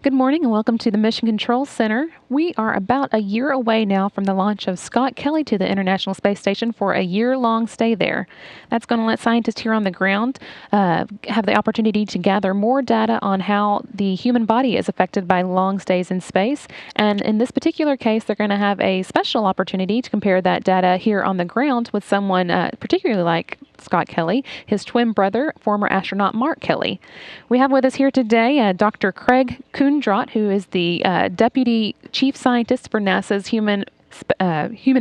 Good morning and welcome to the Mission Control Center. We are about a year away now from the launch of Scott Kelly to the International Space Station for a year-long stay there. That's going to let scientists here on the ground have the opportunity to gather more data on how the human body is affected by long stays in space. And in this particular case, they're going to have a special opportunity to compare that data here on the ground with someone particularly like Scott Kelly, his twin brother, former astronaut Mark Kelly. We have with us here today Dr. Craig Kundrot, who is the Deputy Chief Scientist for NASA's Human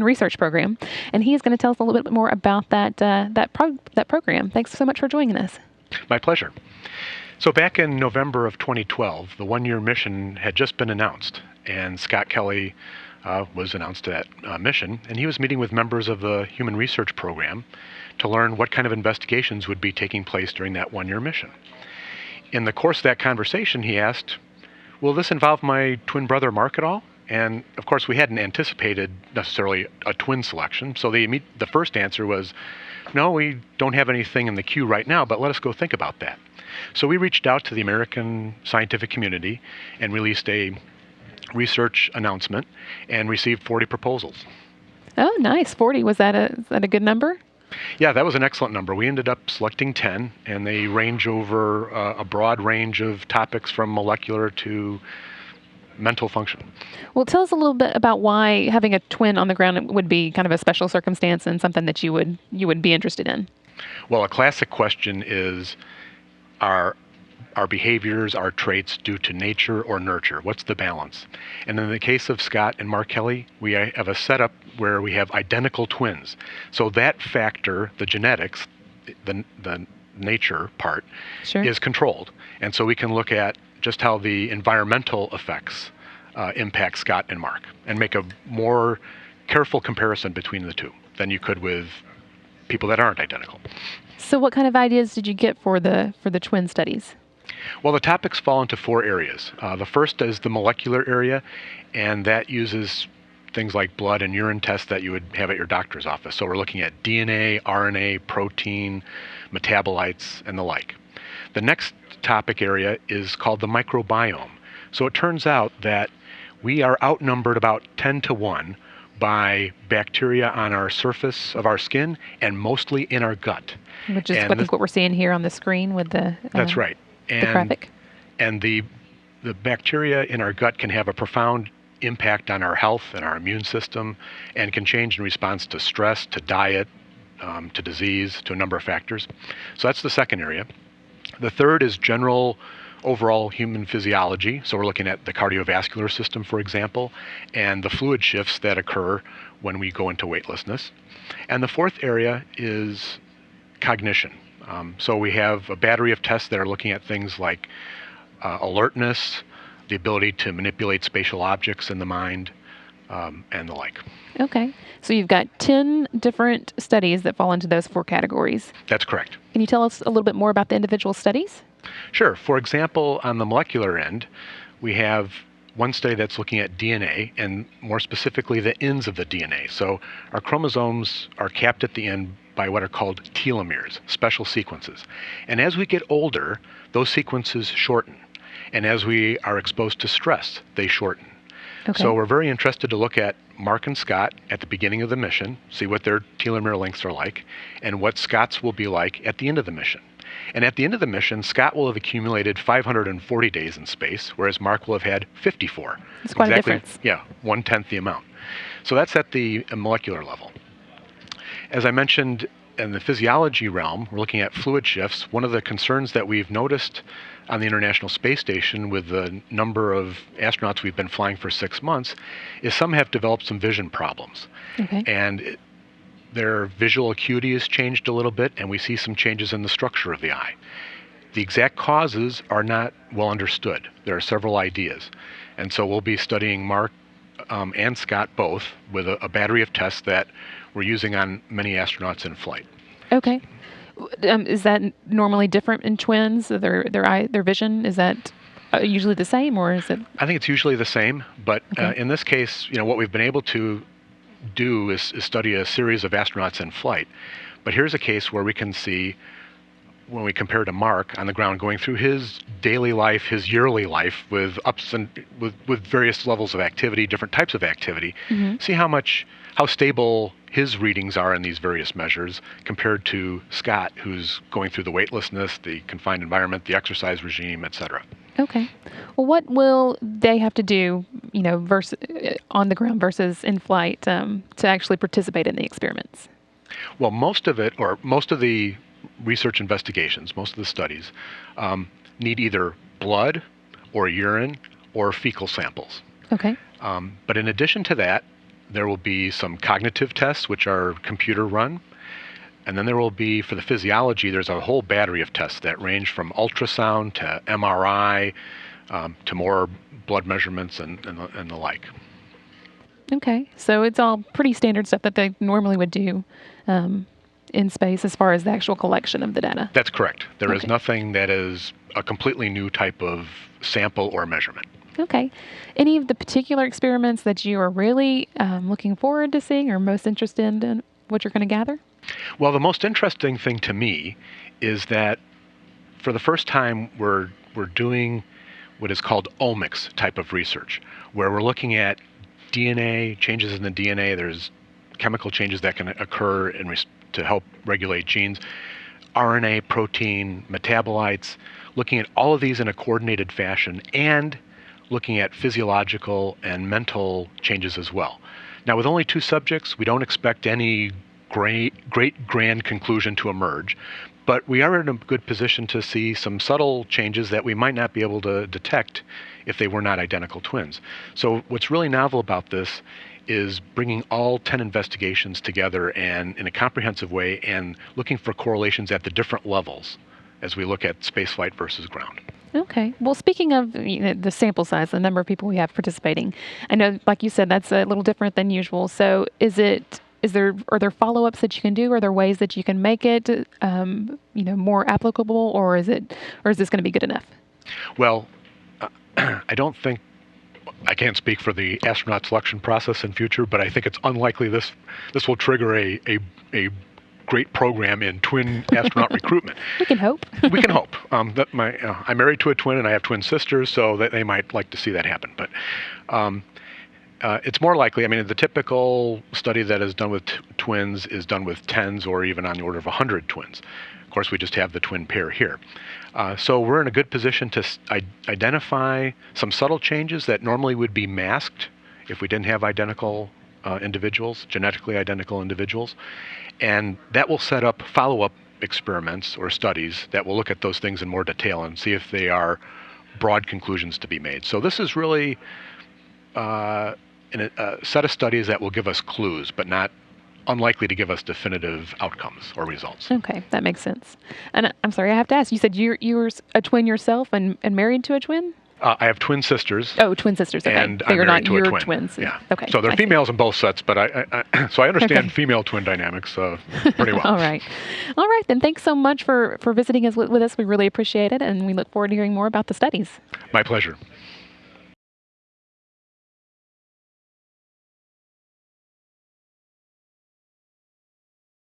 Research Program, and he is going to tell us a little bit more about that program. Thanks so much for joining us. My pleasure. So back in November of 2012, the one-year mission had just been announced, and Scott Kelly was announced to that mission, and he was meeting with members of the Human Research Program to learn what kind of investigations would be taking place during that one-year mission. In the course of that conversation, he asked, will this involve my twin brother Mark at all? And of course, we hadn't anticipated necessarily a twin selection, so the first answer was, no, we don't have anything in the queue right now, but let us go think about that. So we reached out to the American scientific community and released a research announcement and received 40 proposals. Oh, nice. 40. Was that a good number? Yeah, that was an excellent number. We ended up selecting 10, and they range over a broad range of topics from molecular to mental function. Well, tell us a little bit about why having a twin on the ground would be kind of a special circumstance and something that you would be interested in. Well, a classic question is, are our behaviors, our traits due to nature or nurture? What's the balance? And in the case of Scott and Mark Kelly, we have a setup where we have identical twins. So that factor, the genetics, the nature part, Sure. is controlled. And so we can look at just how the environmental effects impact Scott and Mark and make a more careful comparison between the two than you could with people that aren't identical. So what kind of ideas did you get for the twin studies? Well, the topics fall into 4 areas. The first is the molecular area, and that uses things like blood and urine tests that you would have at your doctor's office. So we're looking at DNA, RNA, protein, metabolites, and the like. The next topic area is called the microbiome. So it turns out that we are outnumbered about 10 to 1 by bacteria on our surface of our skin and mostly in our gut. Which is what we're seeing here on the screen with the That's right. the graphic. And the bacteria in our gut can have a profound impact on our health and our immune system and can change in response to stress, to diet, to disease, to a number of factors. So that's the second area. The third is general overall human physiology. So we're looking at the cardiovascular system, for example, and the fluid shifts that occur when we go into weightlessness. And the fourth area is cognition. So we have a battery of tests that are looking at things like alertness, the ability to manipulate spatial objects in the mind, and the like. Okay. So you've got 10 different studies that fall into those 4 categories. That's correct. Can you tell us a little bit more about the individual studies? Sure. For example, on the molecular end, we have one study that's looking at DNA, and more specifically the ends of the DNA. So our chromosomes are capped at the end by what are called telomeres, special sequences. And as we get older, those sequences shorten. And as we are exposed to stress, they shorten. Okay. So we're very interested to look at Mark and Scott at the beginning of the mission, see what their telomere lengths are like, and what Scott's will be like at the end of the mission. And at the end of the mission, Scott will have accumulated 540 days in space, whereas Mark will have had 54. It's quite a difference. Yeah, 1/10 the amount. So that's at the molecular level. As I mentioned, in the physiology realm, we're looking at fluid shifts. One of the concerns that we've noticed on the International Space Station with the number of astronauts we've been flying for 6 months is some have developed some vision problems. Okay. And their visual acuity has changed a little bit, and we see some changes in the structure of the eye. The exact causes are not well understood. There are several ideas. And so we'll be studying Mark and Scott both with a battery of tests that we're using on many astronauts in flight. Okay. Is that normally different in twins? Their vision, is that usually the same, or is it? I think it's usually the same, but Okay. in this case, what we've been able to do is study a series of astronauts in flight. But here's a case where we can see when we compare to Mark on the ground going through his daily life, his yearly life with ups and with various levels of activity, different types of activity, see how stable his readings are in these various measures compared to Scott, who's going through the weightlessness, the confined environment, the exercise regime, etc. Okay. Well, what will they have to do, versus on the ground versus in flight, to actually participate in the experiments? Well, most of the research investigations, most of the studies, need either blood or urine or fecal samples. Okay. But in addition to that, there will be some cognitive tests, which are computer run. And then there will be, for the physiology, there's a whole battery of tests that range from ultrasound to MRI to more blood measurements and the like. Okay. So it's all pretty standard stuff that they normally would do in space as far as the actual collection of the data. That's correct. There is nothing that is a completely new type of sample or measurement. Okay. Any of the particular experiments that you are really looking forward to seeing or most interested in what you're going to gather? Well, the most interesting thing to me is that for the first time we're doing what is called omics type of research, where we're looking at DNA, changes in the DNA. There's chemical changes that can occur to help regulate genes, RNA, protein, metabolites, looking at all of these in a coordinated fashion and looking at physiological and mental changes as well. Now, with only 2 subjects, we don't expect any great grand conclusion to emerge, but we are in a good position to see some subtle changes that we might not be able to detect if they were not identical twins. So what's really novel about this is bringing all 10 investigations together and in a comprehensive way and looking for correlations at the different levels as we look at spaceflight versus ground. Okay. Well, speaking of the sample size, the number of people we have participating, I know, like you said, that's a little different than usual. So are there follow-ups that you can do? Are there ways that you can make it, more applicable, or is this going to be good enough? Well, I don't think I can't speak for the astronaut selection process in future, but I think it's unlikely this will trigger a great program in twin astronaut recruitment. We can hope. We can hope. I'm married to a twin, and I have twin sisters, so that they might like to see that happen. But it's more likely. I mean, the typical study that is done with twins is done with tens or even on the order of 100 twins. Of course, we just have the twin pair here. So we're in a good position to identify some subtle changes that normally would be masked if we didn't have identical individuals, genetically identical individuals. And that will set up follow-up experiments or studies that will look at those things in more detail and see if they are broad conclusions to be made. So this is really a set of studies that will give us clues, but not unlikely to give us definitive outcomes or results. Okay, that makes sense. And I'm sorry, I have to ask, you said you were a twin yourself and married to a twin? I have twin sisters. Oh, twin sisters. Okay. And so I'm you're married not to a your twin. twins. Yeah. Okay. So they're females in both sets, but so I understand female twin dynamics pretty well. All right. Then thanks so much for visiting us with us. We really appreciate it, and we look forward to hearing more about the studies. My pleasure.